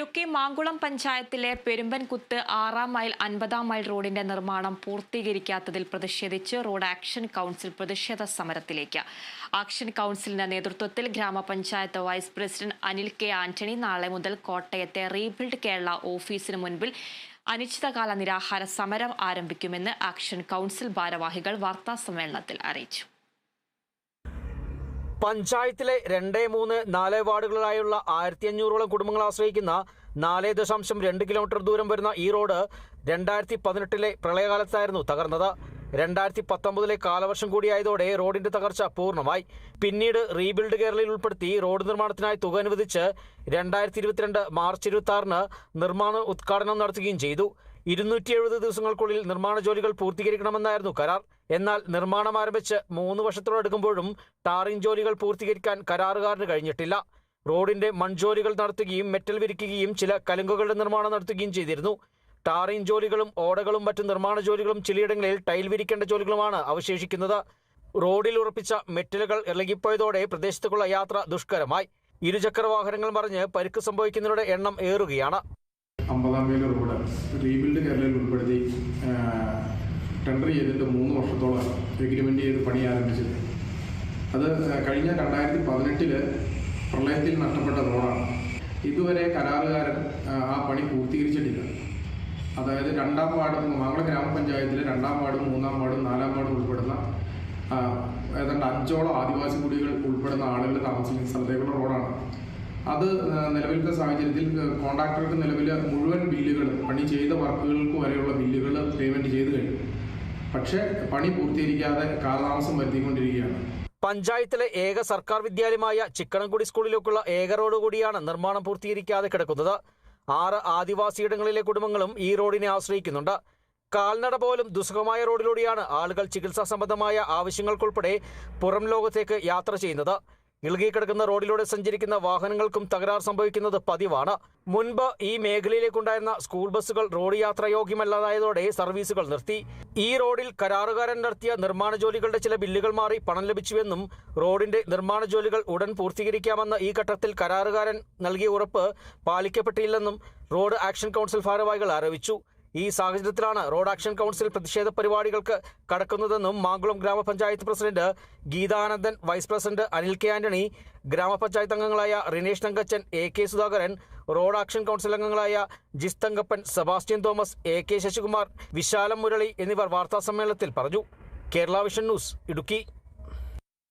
ഇടുക്കി മാങ്കുളം പഞ്ചായത്തിലെ Perumbankuthu 6-ാം mile 50-ാം mile റോഡിന്റെ നിർമ്മാണം പൂർത്തീകരിക്കാത്തതിൽ പ്രതിഷേധിച്ച് റോഡ് ആക്ഷൻ കൗൺസിൽ പ്രതിഷേധ സമരത്തിലേക്ക്. ആക്ഷൻ കൗൺസിലിന്റെ നേതൃത്വത്തിൽ ഗ്രാമപഞ്ചായത്ത് vice president Anil K Antony നാളെ മുതൽ കോട്ടയത്തെ റീബിൽഡ് കേരള ഓഫീസിന് മുൻപിൽ അനിശ്ചിതകാല നിരാഹാര സമരം ആരംഭിക്കുമെന്ന് ആക്ഷൻ കൗൺസിൽ ഭാരവാഹികൾ വാർത്താസമ്മേളനത്തിൽ അറിയിച്ചു. പഞ്ചായത്തിലെ 2, 3, 4 വാർഡുകളിലായുള്ള 1500ഓളം കുടുംബങ്ങൾ ആശ്രയിക്കുന്ന 4.2 കിലോമീറ്റർ ദൂരം വരുന്ന ഈ റോഡ് 2018-ലെ പ്രളയകാലത്തായിരുന്നു തകർന്നത്. 2019-ലെ കാലവർഷം കൂടിയായതോടെ റോഡിന്റെ തകർച്ച പൂർണ്ണമായി. പിന്നീട് റീബിൽഡ് കേരളയിൽ ഉൾപ്പെടുത്തി റോഡ് നിർമ്മാണത്തിനായി തുക അനുവദിച്ച് 2022 മാർച്ച് 26-ന് നിർമ്മാണ ഉദ്ഘാടനം നടത്തുകയും ചെയ്തു. 270 ദിവസങ്ങൾക്കുള്ളിൽ നിർമ്മാണ ജോലികൾ പൂർത്തീകരിക്കണമെന്നായിരുന്നു കരാർ. എന്നാൽ നിർമ്മാണം ആരംഭിച്ച് 3 വർഷത്തോടടുക്കുമ്പോഴും ടാറിംഗ് ജോലികൾ പൂർത്തീകരിക്കാൻ കരാറുകാരന് കഴിഞ്ഞിട്ടില്ല. റോഡിന്റെ മൺജോലികൾ നടത്തുകയും മെറ്റൽ വിരിക്കുകയും ചില കലുങ്കുകളുടെ നിർമ്മാണം നടത്തുകയും ചെയ്തിരുന്നു. ടാറിംഗ് ജോലികളും ഓടകളും മറ്റു നിർമ്മാണ ജോലികളും ചിലയിടങ്ങളിൽ ടൈൽ വിരിക്കേണ്ട ജോലികളുമാണ് അവശേഷിക്കുന്നത്. റോഡിൽ ഉറപ്പിച്ച മെറ്റലുകൾ ഇളകിപ്പോയതോടെ പ്രദേശത്തേക്കുള്ള യാത്ര ദുഷ്കരമായി. ഇരുചക്ര വാഹനങ്ങൾ മറിഞ്ഞ് പരിക്ക് സംഭവിക്കുന്നവരുടെ എണ്ണം ഏറുകയാണ്. 50-ാം മൈൽ റോഡ് റീബിൽഡ് കേരളയിൽ ഉൾപ്പെടുത്തി ടെൻഡർ ചെയ്തിട്ട് 3 വർഷത്തോളം എഗ്രിമെൻ്റ് ചെയ്ത് പണി ആരംഭിച്ചത്. അത് കഴിഞ്ഞ 2018-ൽ പ്രളയത്തിൽ നഷ്ടപ്പെട്ട റോഡാണ്. ഇതുവരെ കരാറുകാരൻ ആ പണി പൂർത്തീകരിച്ചിട്ടില്ല. അതായത് 2-ാം വാർഡ് മാങ്കുളം ഗ്രാമപഞ്ചായത്തിലെ 2-ാം വാർഡും 3-ാം വാർഡും 4-ാം വാർഡും ഉൾപ്പെടുന്ന ഏതാണ്ട് 5ഓളം ആദിവാസി കുടികൾ ഉൾപ്പെടുന്ന ആളുകൾ താമസിക്കുന്ന സ്ഥലത്തേക്കുള്ള റോഡാണ്. അത് നിലവിലത്തെ സാഹചര്യത്തിൽ കോൺട്രാക്ടർക്ക് നിലവിൽ മുഴുവൻ ബില്ലുകൾ പണി ചെയ്ത വർക്കുകൾക്ക് വരെയുള്ള ബില്ലുകൾ പേയ്മെന്റ് ചെയ്തു കഴിഞ്ഞു. പക്ഷേ പണി പൂർത്തീകരിക്കാതെ കാലതാമസം വരുത്തിക്കൊണ്ടിരിക്കുകയാണ്. പഞ്ചായത്തിലെ ഏക സർക്കാർ വിദ്യാലയമായ ചിക്കണംകുടി സ്കൂളിലേക്കുള്ള ഏക റോഡ് കൂടിയാണ് നിർമ്മാണം പൂർത്തീകരിക്കാതെ കിടക്കുന്നത്. 6 ആദിവാസിയിടങ്ങളിലെ കുടുംബങ്ങളും ഈ റോഡിനെ ആശ്രയിക്കുന്നുണ്ട്. കാൽനട പോലും ദുസ്സഹമായ റോഡിലൂടെയാണ് ആളുകൾ ചികിത്സാ സംബന്ധമായ ആവശ്യങ്ങൾക്കുൾപ്പെടെ പുറം ലോകത്തേക്ക് യാത്ര ചെയ്യുന്നത്. ഇളകിക്കിടക്കുന്ന റോഡിലൂടെ സഞ്ചരിക്കുന്ന വാഹനങ്ങൾക്കും തകരാർ സംഭവിക്കുന്നത് പതിവാണ്. മുൻപ് ഈ മേഖലയിലേക്കുണ്ടായിരുന്ന സ്കൂൾ ബസ്സുകൾ റോഡ് യാത്രായോഗ്യമല്ലാതായതോടെ സർവീസുകൾ നിർത്തി. ഈ റോഡിൽ കരാറുകാരൻ നടത്തിയ നിർമ്മാണ ജോലികളുടെ ചില ബില്ലുകൾ മാറി പണം ലഭിച്ചുവെന്നും റോഡിന്റെ നിർമ്മാണ ജോലികൾ ഉടൻ പൂർത്തീകരിക്കാമെന്ന് ഈ ഘട്ടത്തിൽ കരാറുകാരൻ നൽകിയ ഉറപ്പ് പാലിക്കപ്പെട്ടില്ലെന്നും റോഡ് ആക്ഷൻ കൗൺസിൽ ഭാരവാഹികൾ ആരോപിച്ചു. ഈ സാഹചര്യത്തിലാണ് റോഡ് ആക്ഷൻ കൗൺസിൽ പ്രതിഷേധ പരിപാടികൾക്ക് കടക്കുന്നതെന്നും മാങ്കുളം ഗ്രാമപഞ്ചായത്ത് president Geethanandan, vice president Anil K Antony, ഗ്രാമപഞ്ചായത്ത് അംഗങ്ങളായ Rinesh Thankachan, AK Sudhakaran, road action council അംഗങ്ങളായ ജിസ് തങ്കപ്പൻ, സെബാസ്റ്റ്യൻ തോമസ്, AK ശശികുമാർ, വിശാലം മുരളി എന്നിവർ വാർത്താസമ്മേളനത്തിൽ പറഞ്ഞു. Kerala Vision News, Idukki.